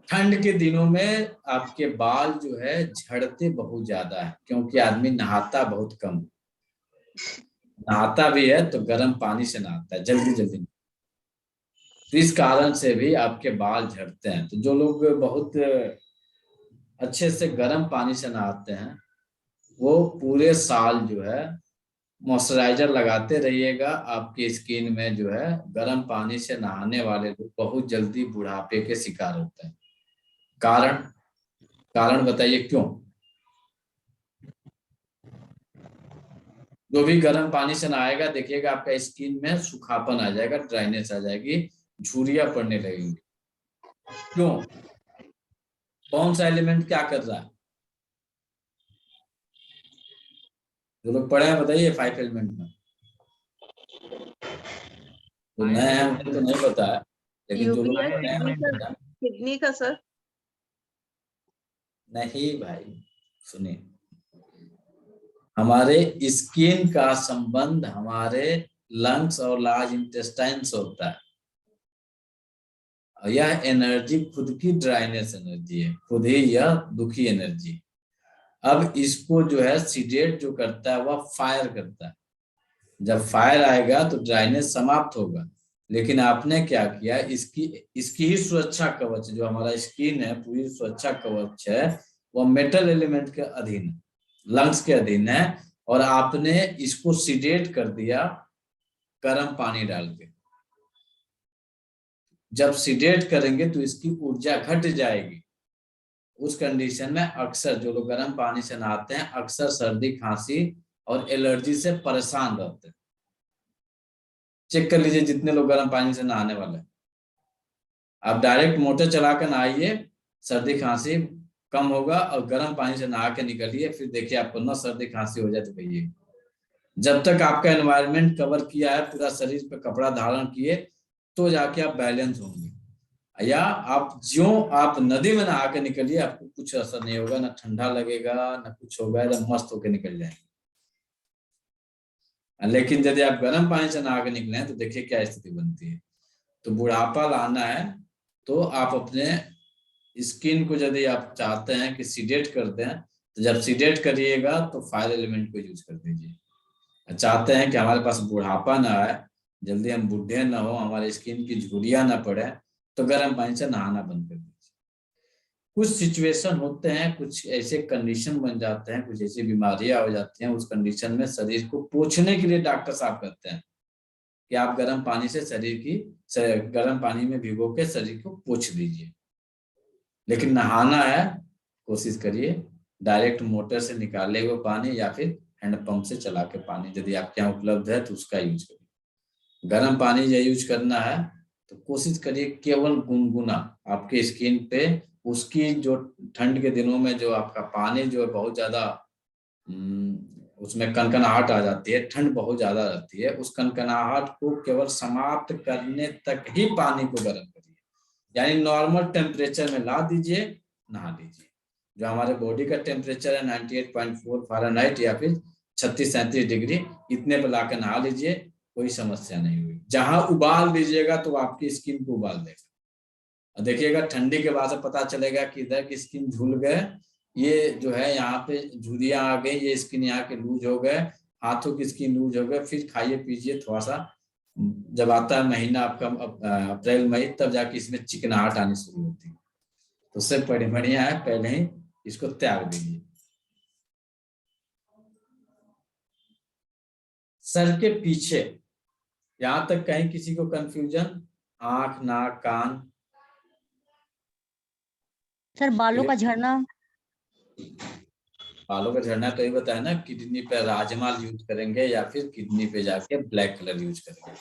A: ठंड के दिनों में आपके बाल जो है झड़ते बहुत ज्यादा है, क्योंकि आदमी नहाता बहुत कम, नहाता भी है तो गर्म पानी से नहाता है जल्दी जल्दी, तो इस कारण से भी आपके बाल झड़ते हैं। तो जो लोग बहुत अच्छे से गर्म पानी से नहाते हैं वो पूरे साल जो है मॉइस्चराइजर लगाते रहिएगा। आपकी स्किन में जो है गर्म पानी से नहाने वाले लोग बहुत जल्दी बुढ़ापे के शिकार होते हैं। कारण बताइए क्यों? जो भी गर्म पानी से नहाएगा देखिएगा आपका स्किन में सूखापन आ जाएगा, ड्राइनेस आ जाएगी, झुर्रियां पड़ने लगेंगी। क्यों? कौन सा एलिमेंट क्या कर रहा है? जो लोग पढ़े हैं बताइए 5 एलिमेंट में। तो नए हैं उनको तो नहीं पता है, लेकिन जो लोग पढ़े हैं
B: किडनी का सर?
A: नहीं भाई सुनिए, हमारे स्किन का संबंध हमारे लंग्स और लार्ज इंटेस्टाइन से होता है। यह एनर्जी खुद की ड्राइनेस एनर्जी है, खुद ही यह दुखी एनर्जी। अब इसको जो है सीडेट जो करता है वह फायर करता है। जब फायर आएगा तो ड्राइनेस समाप्त होगा। लेकिन आपने क्या किया, इसकी ही सुरक्षा कवच जो हमारा स्किन है, पूरी सुरक्षा कवच है, वह मेटल एलिमेंट के अधीन है, लंग्स के अधीन है, और आपने इसको सीडेट कर दिया गर्म पानी डाल के। जब सीडेट करेंगे तो इसकी ऊर्जा घट जाएगी। उस कंडीशन में अक्सर जो लोग गर्म पानी से नहाते हैं अक्सर सर्दी, खांसी और एलर्जी से परेशान रहते हैं। चेक कर लीजिए जितने लोग गर्म पानी से नहाने वाले हैं, आप डायरेक्ट मोटर चला कर नहाइए, सर्दी खांसी कम होगा, और गर्म पानी से नहा के निकलिए, फिर देखिए आपको ना सर्दी खांसी हो जाए तो कहिए। जब तक आपका एनवायरनमेंट कवर किया है, पूरा शरीर पे कपड़ा धारण किए, तो जाके आप बैलेंस होंगे। या आप नदी में नहा के निकलिए, आपको कुछ असर नहीं होगा, ना ठंडा लगेगा ना कुछ होगा, एकदम मस्त होके निकल जाएंगे। लेकिन यदि आप गर्म पानी से नहा के निकले हैं तो देखिए क्या स्थिति बनती है। तो बुढ़ापा लाना है तो आप अपने स्किन को यदि आप चाहते हैं कि सीडेट कर दें, तो जब सीडेट करिएगा तो फायर एलिमेंट को यूज कर दीजिए। चाहते हैं कि हमारे पास बुढ़ापा ना आए, जल्दी हम बूढ़े ना हो, हमारे स्किन की झुर्रियां ना पड़े, तो गर्म पानी से नहाना बंद कर दीजिए। कुछ सिचुएशन होते हैं, कुछ ऐसे कंडीशन बन जाते हैं, कुछ ऐसी बीमारियां हो जाती हैं, उस कंडीशन में शरीर को पोंछने के लिए डॉक्टर साहब कहते हैं कि आप गर्म पानी से गर्म पानी में भिगो के शरीर को पोंछ दीजिए। लेकिन नहाना है, कोशिश करिए डायरेक्ट मोटर से निकाले हुए पानी या फिर हैंडपंप से चला के पानी, यदि आपके यहाँ उपलब्ध है तो उसका यूज करिए। गर्म पानी या यूज करना है तो कोशिश करिए केवल गुनगुना, आपके स्किन पे उसकी जो ठंड के दिनों में जो आपका पानी जो है बहुत ज्यादा उसमें कनकनाहट आ जाती है, ठंड बहुत ज्यादा रहती है, उस कनकनाहट को केवल समाप्त करने तक ही पानी को गर्म करिए, यानी नॉर्मल टेम्परेचर में ला दीजिए, नहा लीजिए। जो हमारे बॉडी का टेम्परेचर है 98.4 फ़ारेनहाइट या फिर 36-37 डिग्री, इतने पे ला कर नहा लीजिए, कोई समस्या नहीं हुई। जहां उबाल दीजिएगा तो आपकी स्किन को उबाल देगा, और देखिएगा ठंडी के बाद से पता चलेगा कि इधर की स्किन झूल गए, ये जो है यहाँ पे झुर्रियां आ गई, ये स्किन यहाँ के लूज हो गए, हाथों की स्किन लूज हो गए। फिर खाइए पीजिए थोड़ा सा, जब आता है महीना आपका अप्रैल मई, तब जाके इसमें चिकनाहट आनी शुरू होती है। तो उससे बढ़िया है पहले ही इसको त्याग दीजिए। सर के पीछे यहाँ तक कहीं किसी को कंफ्यूजन? आंख, नाक, कान?
J: सर बालों का झड़ना?
A: बालों का झड़ना तो ये बताया ना, किडनी पे राजमा यूज करेंगे या फिर किडनी पे जाके ब्लैक कलर यूज करेंगे।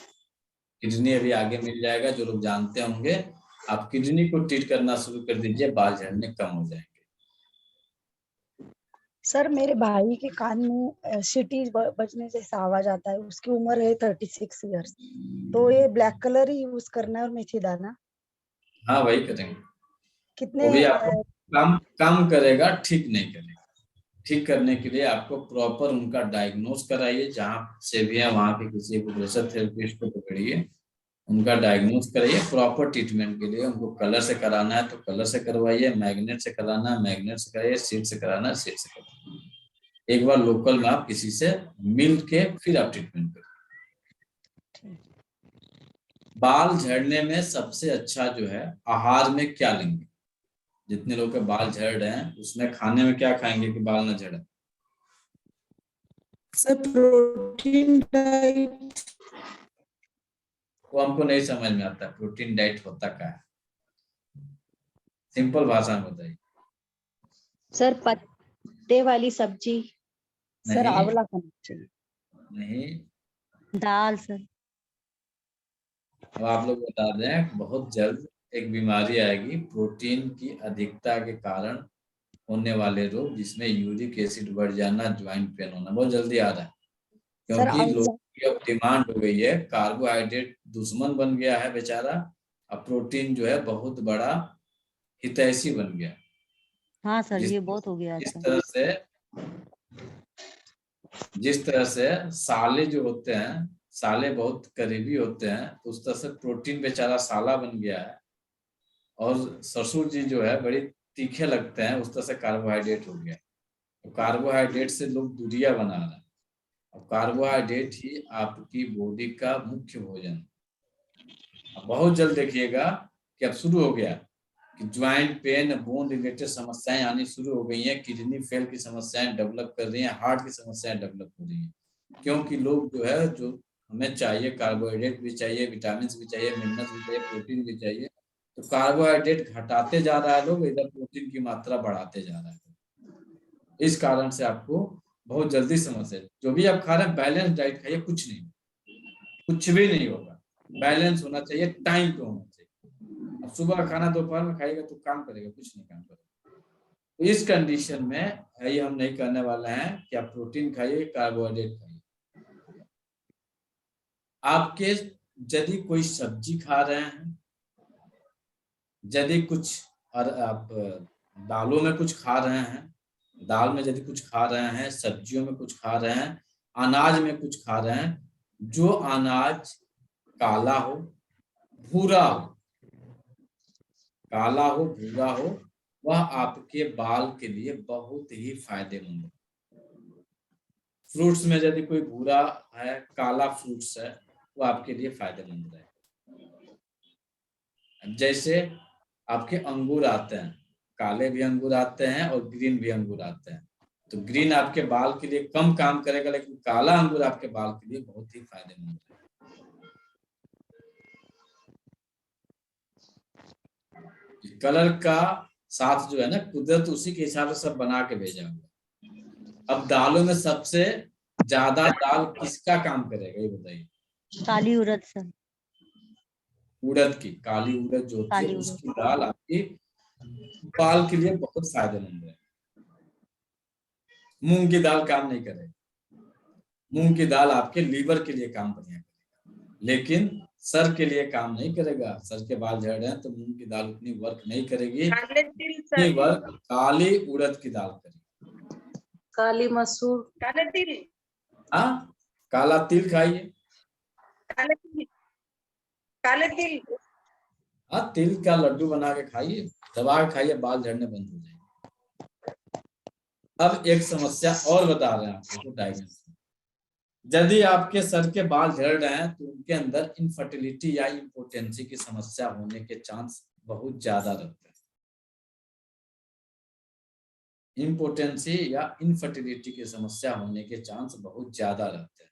A: किडनी अभी आगे मिल जाएगा, जो लोग जानते होंगे। आप किडनी को ट्रीट करना शुरू कर दीजिए, बाल झड़ने कम हो जाएंगे।
G: सर मेरे भाई के कान में सीटी बजने जैसा आवाज आता है, उसकी उम्र है 36 इयर्स। तो ये ब्लैक कलर ही यूज करना है और मेथी दाना
A: हाँ वही करेंगे,
G: कितने
A: वो भी आपको कम करेगा, ठीक नहीं करेगा। ठीक करने के लिए आपको प्रॉपर उनका डायग्नोस कराइए, जहाँ से भी है वहाँ के किसी प्रेशर थेरेपिस्ट को पकड़िए, उनका डायग्नोस कराइए। प्रॉपर ट्रीटमेंट के लिए उनको कलर से कराना है तो कलर से करवाइए, मैग्नेट से कराना है मैग्नेट से कराइए, सीट से कराना है सीट से कराइए। एक बार लोकल में आप किसी से मिल के फिर आप ट्रीटमेंट करें। बाल झड़ने में सबसे अच्छा जो है, आहार में क्या लेंगे? जितने लोग के बाल झड़ रहे हैं उसमें खाने में क्या खाएंगे कि बाल ना झड़े?
G: Sir protein diet.
A: वो हमको नहीं समझ में आता प्रोटीन डाइट होता क्या है, सिंपल भाषा में बताइए।
E: सर पत्ते वाली सब्जी।
G: सर आंवला खाना चाहिए।
A: नहीं,
E: दाल सर।
A: अब आप लोग बता दें, बहुत जल्द एक बीमारी आएगी प्रोटीन की अधिकता के कारण होने वाले रोग, जिसमें यूरिक एसिड बढ़ जाना, ज्वाइंट पेन होना बहुत जल्दी आ रहा है, क्योंकि लोगों की अब डिमांड हो गई है। कार्बोहाइड्रेट दुश्मन बन गया है बेचारा, अब प्रोटीन जो है बहुत बड़ा हितैषी बन गया।
E: हाँ सर ये बहुत हो गया
A: जिस तरह से साले जो होते हैं, साले बहुत करीबी होते हैं, तो उस तरह से प्रोटीन बेचारा साला बन गया है। और ससुर जी जो है बड़ी तीखे लगते हैं, उस तरह से कार्बोहाइड्रेट हो गया। तो कार्बोहाइड्रेट से लोग दूरियां बना रहे हैं। अब कार्बोहाइड्रेट ही आपकी बॉडी का मुख्य भोजन है। अब बहुत जल्द देखिएगा कि अब शुरू हो गया कि ज्वाइंट पेन, बोन रिलेटेड समस्याएं आनी शुरू हो गई हैं, किडनी फेल की समस्याएं डेवलप कर रही हैं, हार्ट की समस्याएं डेवलप हो रही हैं, क्योंकि लोग जो है, जो हमें चाहिए कार्बोहाइड्रेट भी चाहिए, विटामिन भी चाहिए, मिनरल्स भी चाहिए, प्रोटीन भी चाहिए, तो कार्बोहाइड्रेट घटाते जा रहा है लोग, इधर प्रोटीन की मात्रा बढ़ाते जा रहा है। इस कारण से आपको बहुत जल्दी समस्या, जो भी आप खा रहे हैं बैलेंस डाइट खाइए, कुछ भी नहीं होगा। बैलेंस होना चाहिए, टाइम पे होना चाहिए। अब सुबह खाना दोपहर में खाएगा तो काम करेगा, कुछ नहीं काम करेगा। तो इस कंडीशन में ये हम नहीं करने वाले हैं कि आप प्रोटीन खाइए, कार्बोहाइड्रेट खाइए। आपके यदि कोई सब्जी खा रहे हैं, यदि कुछ और आप दालों में कुछ खा रहे हैं, दाल में यदि कुछ खा रहे हैं, सब्जियों में कुछ खा रहे हैं, अनाज में कुछ खा रहे हैं, जो अनाज काला हो, भूरा हो, काला हो, भूरा हो, वह आपके बाल के लिए बहुत ही फायदेमंद है। फ्रूट्स में यदि कोई भूरा है, काला फ्रूट्स है, वो आपके लिए फायदेमंद है। जैसे आपके अंगूर आते हैं, काले भी अंगूर आते हैं और ग्रीन भी अंगूर आते हैं। तो ग्रीन आपके बाल के लिए कम काम करेगा, लेकिन काला अंगूर आपके बाल के लिए बहुत ही फायदेमंद है। कलर का साथ जो है ना, कुदरत उसी के हिसाब से सब बना के भेजा हुआ। अब दालों में सबसे ज्यादा दाल किसका काम करेगा ये बताइए?
E: काली उड़द सर।
A: उड़द की, काली उड़द जो होती है उसकी दाल आपकी बाल के लिए बहुत फायदेमंद है। मूंग की दाल काम नहीं करेगी, मूंग की दाल आपके लीवर के लिए काम बढ़िया करेगा, लेकिन सर के लिए काम नहीं करेगा। सर के बाल झड़ रहे हैं तो मूंग की दाल उतनी वर्क नहीं करेगी, वर्क काली उड़द की दाल करेगी।
B: काली मसूर, काले तिल।
A: हाँ, काला तिल खाइए,
B: काले तिल।
A: हाँ, तिल का लड्डू बना के खाइए, दबा के खाइए, बाल झड़ने बंद हो जाएंगे। अब एक समस्या और बता रहे हैं आपको, डायग्नोस। यदि आपके सर के बाल झड़ रहे हैं तो उनके अंदर इनफर्टिलिटी या इम्पोटेंसी की समस्या होने के चांस बहुत ज्यादा रहते हैं। इम्पोटेंसी या इनफर्टिलिटी की समस्या होने के चांस बहुत ज्यादा रहते हैं।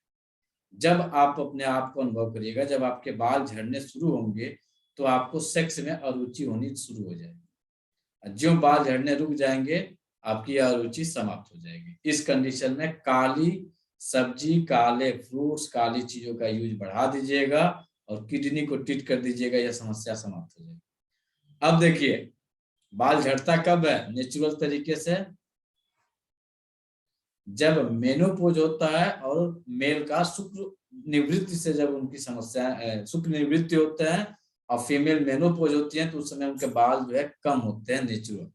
A: जब आप अपने आप को अनुभव करिएगा, जब आपके बाल झड़ने शुरू होंगे तो आपको सेक्स में अरुचि होनी शुरू हो जाएगी। जो बाल झड़ने रुक जाएंगे आपकी अरुचि समाप्त हो जाएगी। इस कंडीशन में काली सब्जी, काले फ्रूट्स, काली चीजों का यूज बढ़ा दीजिएगा और किडनी को ट्रीट कर दीजिएगा, यह समस्या समाप्त हो जाएगी। अब देखिए, बाल झड़ता कब है नेचुरल तरीके से? जब मेनोपोज होता है और मेल का शुक्र निवृत्ति से जब उनकी समस्या शुक्र निवृत्ति होते हैं और फीमेल मेनोपोज होती है, तो उस समय उनके बाल जो है कम होते हैं नेचुरल।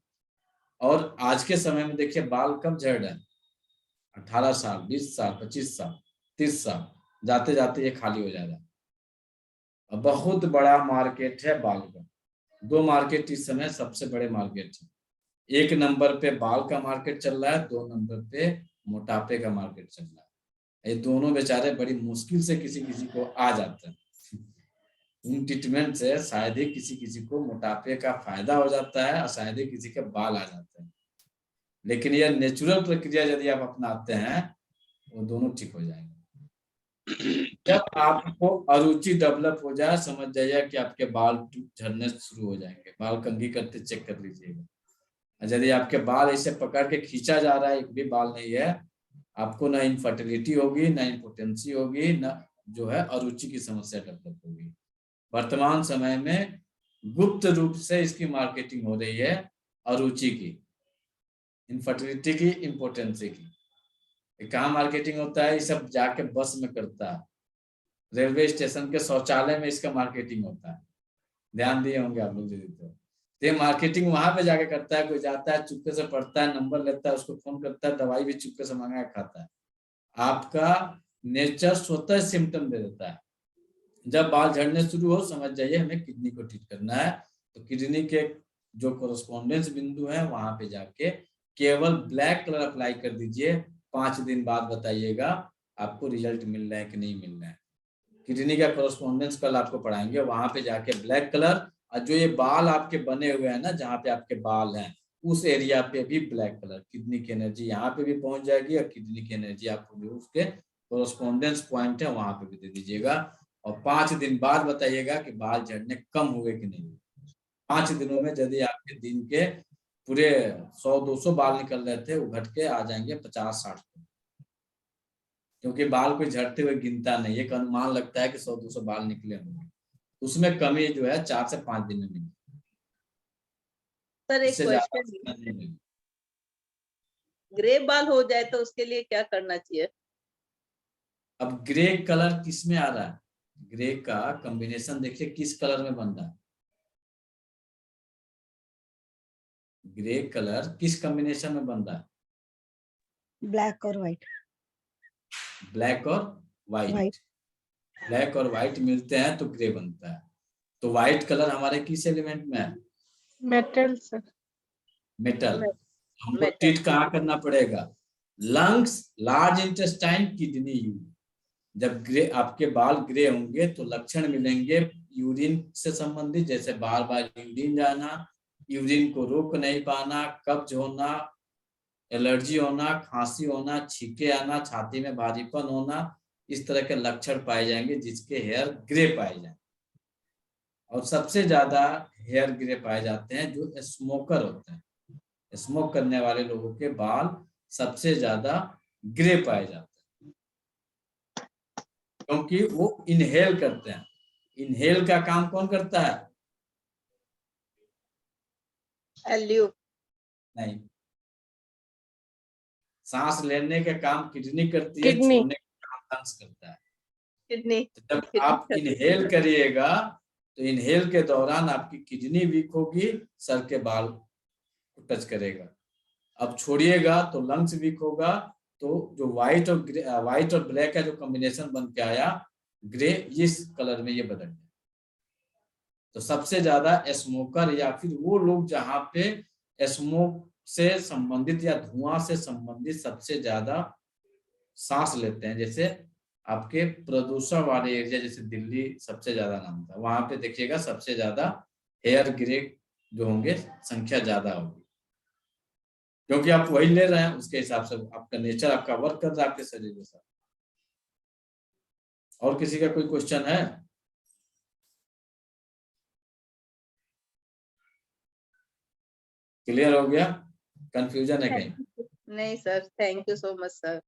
A: और आज के समय में देखिए बाल कब झड़ रहे हैं, 18 साल, 20 साल, 25 साल, 30 साल, जाते जाते ये खाली हो जा रहा है। बहुत बड़ा मार्केट है बाल का। 2 मार्केट इस समय सबसे बड़े मार्केट है। 1 नंबर पे बाल का मार्केट चल रहा है, 2 नंबर पे मोटापे का मार्केट चल रहा है। ये दोनों बेचारे बड़ी मुश्किल से किसी किसी को आ जाते हैं। इन ट्रीटमेंट से शायद ही किसी किसी को मोटापे का फायदा हो जाता है और शायद ही किसी के बाल आ जाते हैं। लेकिन यह नेचुरल प्रक्रिया यदि आप अपनाते हैं, वो दोनों ठीक हो जाएंगे। जब आपको अरुचि डेवलप हो जाए, समझ जाइए कि आपके बाल झड़ने शुरू हो जाएंगे। बाल कंघी करते चेक कर लीजिएगा। यदि आपके बाल ऐसे पकड़ के खींचा जा रहा है, एक भी बाल नहीं है, आपको ना इनफर्टिलिटी होगी, ना इम्पोटेंसी होगी, ना जो है अरुचि की समस्या डेवलप होगी। वर्तमान समय में गुप्त रूप से इसकी मार्केटिंग हो रही है, अरुचि की, इनफर्टिलिटी की, इम्पोटेंसी की। कहाँ मार्केटिंग होता है? ये सब जाके बस में करता है, रेलवे स्टेशन के शौचालय में इसका मार्केटिंग होता है। ध्यान दिए होंगे आप लोग यदि तो ये मार्केटिंग वहां पे जाके करता है। कोई जाता है, चुपके से पढ़ता है, नंबर लेता है, उसको फोन करता है, दवाई भी चुपके से मंगा खाता है। आपका नेचर स्वतः सिम्टम दे देता है। जब बाल झड़ने शुरू हो, समझ जाइए हमें किडनी को ठीक करना है। तो किडनी के जो कोरस्पोंडेंस बिंदु है, वहां पे जाके केवल ब्लैक कलर अप्लाई कर दीजिए। 5 दिन बाद बताइएगा आपको रिजल्ट मिल रहा है कि नहीं मिल रहा है। किडनी का कोरस्पोंडेंस कल आपको पढ़ाएंगे, वहां पे जाके ब्लैक कलर, और जो ये बाल आपके बने हुए हैं ना, जहाँ पे आपके बाल हैं, उस एरिया पे भी ब्लैक कलर। किडनी की एनर्जी यहाँ पे भी पहुंच जाएगी और किडनी की एनर्जी आपको जो उसके कोरस्पोंडेंस पॉइंट है वहां पे भी दे दीजिएगा। और 5 दिन बाद बताइएगा कि बाल झड़ने कम हुए कि नहीं। 5 दिनों में यदि आपके दिन के पूरे 100-200 बाल निकल रहे थे, वो घट के आ जाएंगे 50-60। क्योंकि बाल कोई झड़ते हुए गिनता नहीं, एक अनुमान लगता है कि 100-200 बाल निकले होंगे, उसमें कमी जो है 4 से 5 दिन में मिली।
B: सर एक
A: इससे ज्यादा
B: क्वेश्चन,
A: नहीं मिली।
B: ग्रे बाल हो जाए तो उसके लिए क्या करना चाहिए?
A: अब ग्रे कलर किस में आ रहा है? ग्रे का कॉम्बिनेशन देखिए किस कलर में बन रहा है। ग्रे कलर किस कॉम्बिनेशन में बन रहा है?
G: ब्लैक और व्हाइट।
A: ब्लैक और व्हाइट। ब्लैक और व्हाइट मिलते हैं तो ग्रे बनता है। तो व्हाइट कलर हमारे किस एलिमेंट में है?
D: Metal sir.
A: मेटल। हमको ट्रीट कहाँ करना पड़ेगा? Lungs, large intestine, kidney, urine. जब ग्रे आपके बाल ग्रे होंगे तो लक्षण मिलेंगे यूरिन से संबंधित, जैसे बार बार यूरिन जाना, यूरिन को रोक नहीं पाना, कब्ज होना, एलर्जी होना, खांसी होना, छींके आना, छाती में भारीपन होना, इस तरह के लक्षण पाए जाएंगे जिसके हेयर ग्रे पाए जाएंगे। और सबसे ज्यादा हेयर ग्रे पाए जाते हैं जो स्मोकर होते हैं। स्मोक करने वाले लोगों के बाल सबसे ज्यादा ग्रे पाए जाते हैं, क्योंकि वो इनहेल करते हैं। इनहेल का काम कौन करता है?
B: एल्यू
A: नहीं, सांस लेने का काम किडनी करती है,
D: किडनी।
A: छोड़ने का काम लंग्स करता है।
B: किडनी।
A: तो जब आप इनहेल करिएगा तो इनहेल के दौरान आपकी किडनी वीक होगी, सर के बाल को टच करेगा। अब छोड़िएगा तो लंग्स वीक होगा। तो जो व्हाइट और ब्लैक का जो कॉम्बिनेशन बन के आया ग्रे, इस कलर में ये बदल गया। तो सबसे ज्यादा स्मोकर या फिर वो लोग जहाँ पे स्मोक से संबंधित या धुआं से संबंधित सबसे ज्यादा सांस लेते हैं, जैसे आपके प्रदूषण वाले एरिया, जैसे दिल्ली सबसे ज्यादा नाम था, वहां पे देखिएगा सबसे ज्यादा हेयर ग्रे जो होंगे संख्या ज्यादा होगी, क्योंकि आप वही ले रहे हैं, उसके हिसाब से आपका नेचर आपका वर्क कर रहा है आपके शरीर के साथ। और किसी का कोई क्वेश्चन है? क्लियर हो गया? कंफ्यूजन है कहीं?
B: नहीं sir, thank you so much sir.